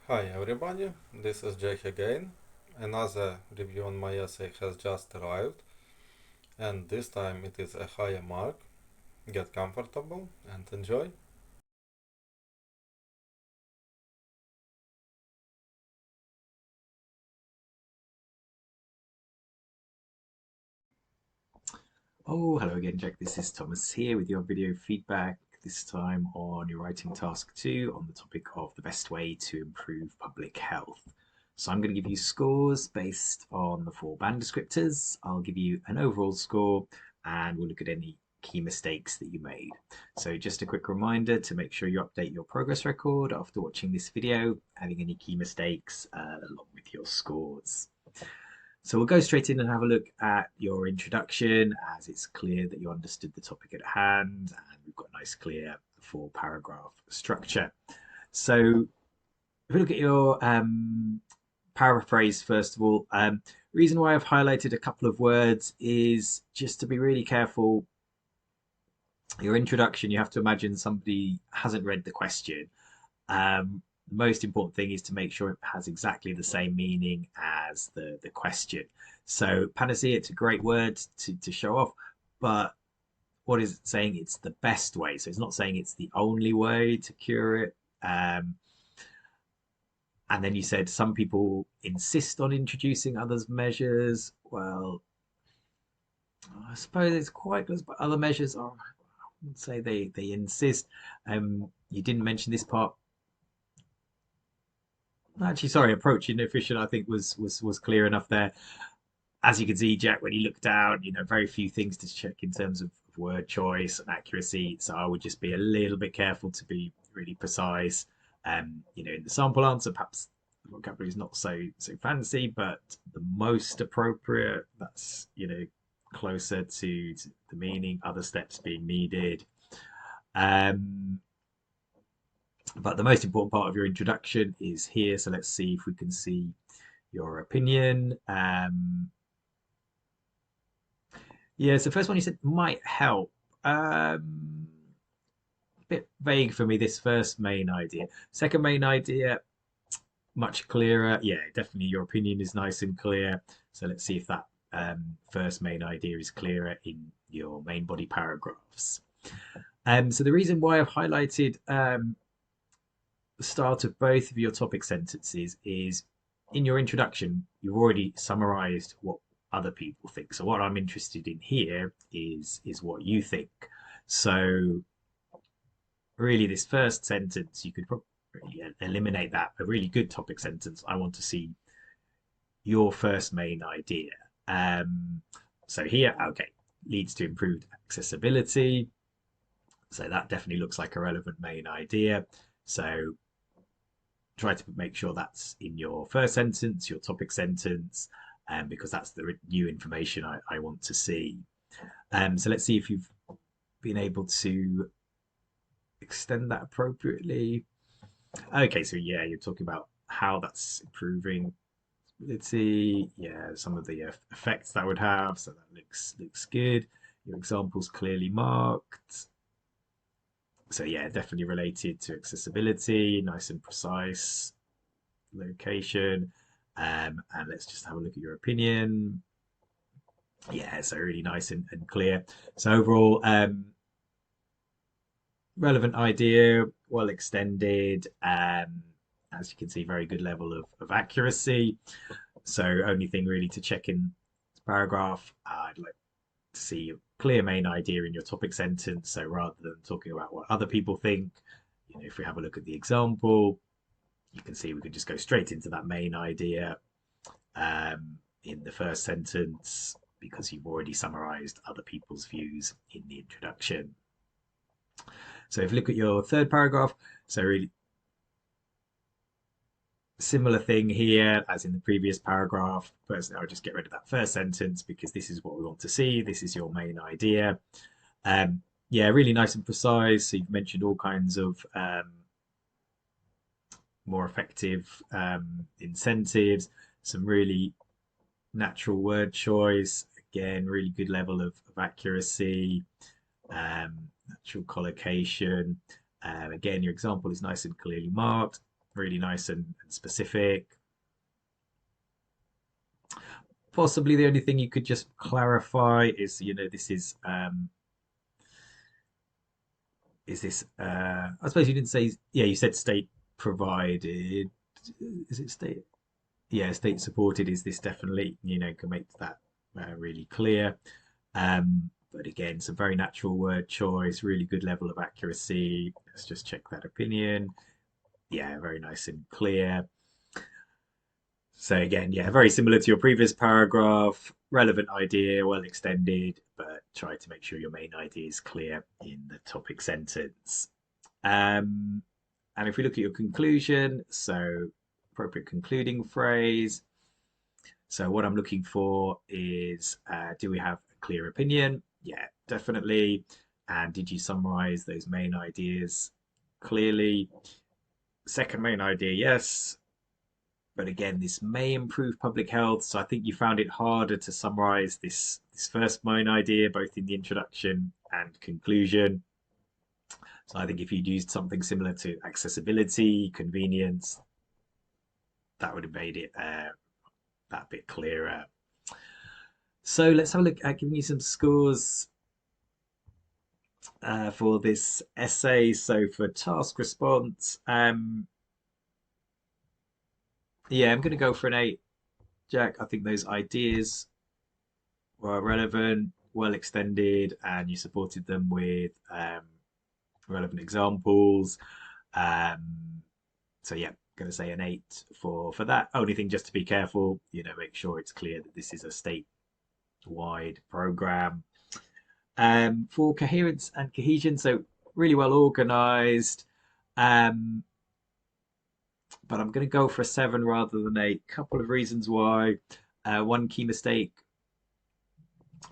Hi everybody, this is Jake again. Another review on my essay has just arrived, and this time it is a higher mark. Get comfortable and enjoy. Oh, hello again, Jack. This is Thomas here with your video feedback, this time on your writing task 2 on the topic of the best way to improve public health. So I'm going to give you scores based on the 4 band descriptors. I'll give you an overall score and we'll look at any key mistakes that you made. So just a quick reminder to make sure you update your progress record after watching this video, adding any key mistakes along with your scores. So we'll go straight in and have a look at your introduction, as it's clear that you understood the topic at hand, and we've got a nice clear 4 paragraph structure. So if we look at your paraphrase first of all, reason why I've highlighted a couple of words is just to be really careful. Your introduction, you have to imagine somebody hasn't read the question. The most important thing is to make sure it has exactly the same meaning as the question. So panacea, it's a great word to show off, but what is it saying? It's the best way. So it's not saying it's the only way to cure it. And then you said some people insist on introducing others' measures. Well, I suppose it's quite close, but other measures are, I wouldn't say they insist. You didn't mention this part. Actually, sorry, approach inefficient, I think was clear enough there. As you can see, Jack, when you look down, very few things to check in terms of word choice and accuracy. So I would just be a little bit careful to be really precise. In the sample answer, perhaps the vocabulary is not so fancy, but the most appropriate. That's closer to the meaning. Other steps being needed. Um, but the most important part of your introduction is here. So let's see if we can see your opinion. Yeah, so first one you said might help. A bit vague for me, this first main idea. Second main idea, much clearer. Yeah, definitely your opinion is nice and clear. So let's see if that first main idea is clearer in your main body paragraphs. So the reason why I've highlighted the start of both of your topic sentences is in your introduction, you've already summarized what other people think. So what I'm interested in here is what you think. So really, this first sentence, you could probably eliminate that. A really good topic sentence. I want to see your first main idea. Um, so here, okay, leads to improved accessibility. So that definitely looks like a relevant main idea. So try to make sure that's in your first sentence, your topic sentence, because that's the new information I want to see. So let's see if you've been able to extend that appropriately. Okay, so yeah, you're talking about how that's improving ability. Yeah, some of the effects that would have. So that looks good. Your examples clearly marked. So yeah, definitely related to accessibility, nice and precise location. And let's just have a look at your opinion. Yeah, so really nice and clear. So overall, relevant idea, well extended. As you can see, very good level of accuracy. So only thing really to check in this paragraph, I'd like to see a clear main idea in your topic sentence. So rather than talking about what other people think, if we have a look at the example, you can see we can just go straight into that main idea in the first sentence because you've already summarized other people's views in the introduction. So if you look at your third paragraph, so really similar thing here as in the previous paragraph. Personally, I'll just get rid of that first sentence because this is what we want to see. This is your main idea. Yeah, really nice and precise. So you've mentioned all kinds of more effective incentives, some really natural word choice. Again, really good level of accuracy, natural collocation. Again, your example is nice and clearly marked. really nice and specific. Possibly the only thing you could just clarify is, is this, I suppose you didn't say, yeah, you said state provided. Is it state? Yeah, state supported. Is this definitely, can make that really clear. But again, some very natural word choice, really good level of accuracy. Let's just check that opinion. Yeah, very nice and clear. So again, yeah, very similar to your previous paragraph. Relevant idea, well extended, but try to make sure your main idea is clear in the topic sentence. Um, and if we look at your conclusion, so appropriate concluding phrase. So what I'm looking for is, do we have a clear opinion? Yeah, definitely. And did you summarize those main ideas clearly? Second main idea, yes. But again, this may improve public health. So I think you found it harder to summarize this first main idea, both in the introduction and conclusion. So I think if you'd used something similar to accessibility, convenience, that would have made it that bit clearer. So let's have a look at giving you some scores for this essay. So for task response, yeah, I'm going to go for an 8, Jack. I think those ideas were relevant, well extended, and you supported them with relevant examples. So yeah, going to say an 8 for that. Only thing, just to be careful, make sure it's clear that this is a state-wide program. For coherence and cohesion, so really well organized. But I'm going to go for a 7 rather than 8. Couple of reasons why. One key mistake.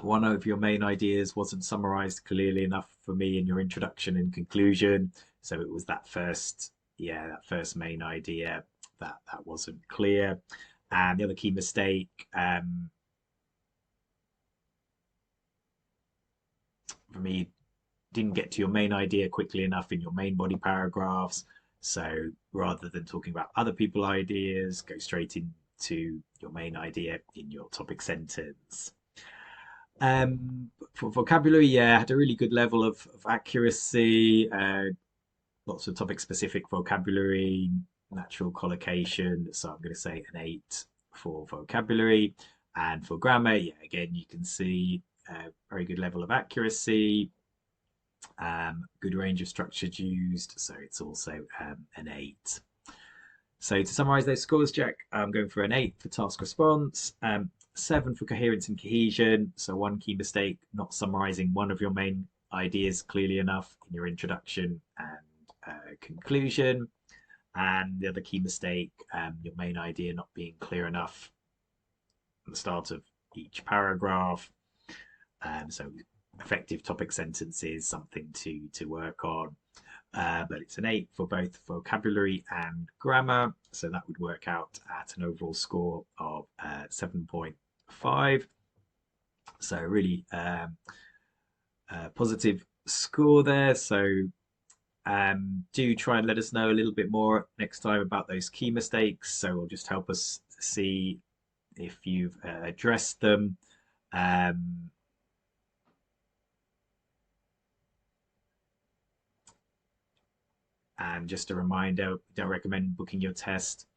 One of your main ideas wasn't summarized clearly enough for me in your introduction and conclusion. So it was that first main idea that wasn't clear. And the other key mistake, for me, didn't get to your main idea quickly enough in your main body paragraphs. So rather than talking about other people's ideas, go straight into your main idea in your topic sentence. For vocabulary, yeah, I had a really good level of accuracy, lots of topic specific vocabulary, natural collocation. So I'm going to say an 8 for vocabulary. And for grammar, yeah, again, you can see very good level of accuracy, good range of structures used. So it's also an 8. So to summarize those scores, Jack, I'm going for an 8 for task response, 7 for coherence and cohesion. So one key mistake, not summarizing one of your main ideas clearly enough in your introduction and conclusion. And the other key mistake, your main idea not being clear enough at the start of each paragraph. So effective topic sentences, something to work on. But it's an 8 for both vocabulary and grammar. So that would work out at an overall score of 7.5. So really positive score there. So do try and let us know a little bit more next time about those key mistakes. So it'll just help us see if you've addressed them. And just a reminder, don't recommend booking your test.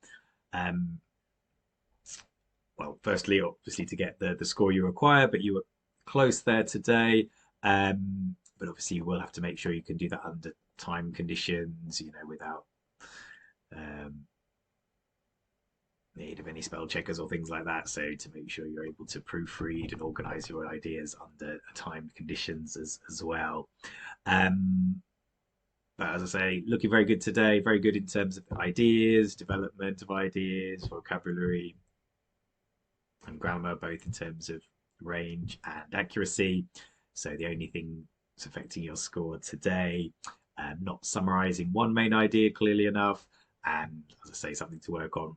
Well, firstly, obviously to get the score you require, but you were close there today. But obviously you will have to make sure you can do that under time conditions, without need of any spell checkers or things like that. So to make sure you're able to proofread and organize your ideas under timed conditions as well. But as I say, looking very good today, very good in terms of ideas, development of ideas, vocabulary, and grammar, both in terms of range and accuracy. So the only thing that's affecting your score today, not summarizing one main idea clearly enough, and as I say, something to work on,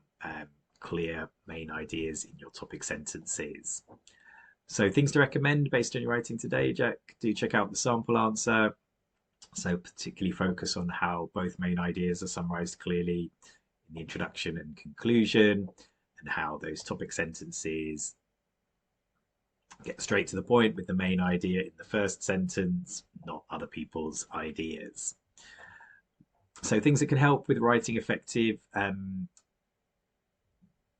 clear main ideas in your topic sentences. So things to recommend based on your writing today, Jack, do check out the sample answer. So particularly focus on how both main ideas are summarized clearly in the introduction and conclusion, and how those topic sentences get straight to the point with the main idea in the first sentence, not other people's ideas. So things that can help with writing effective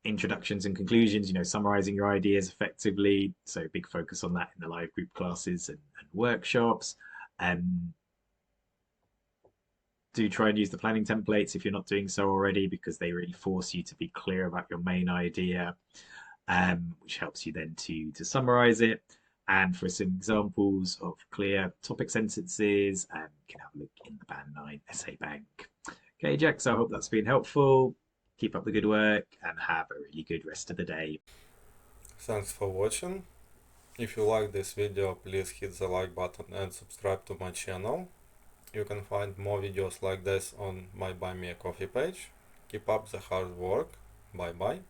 introductions and conclusions, summarizing your ideas effectively. So big focus on that in the live group classes and workshops. Do try and use the planning templates if you're not doing so already, because they really force you to be clear about your main idea, which helps you then to summarize it. And for some examples of clear topic sentences, you can have a look in the Band 9 Essay Bank. Okay, Jack, so I hope that's been helpful. Keep up the good work and have a really good rest of the day. Thanks for watching. If you like this video, please hit the like button and subscribe to my channel. You can find more videos like this on my Buy Me a Coffee page. Keep up the hard work. Bye bye.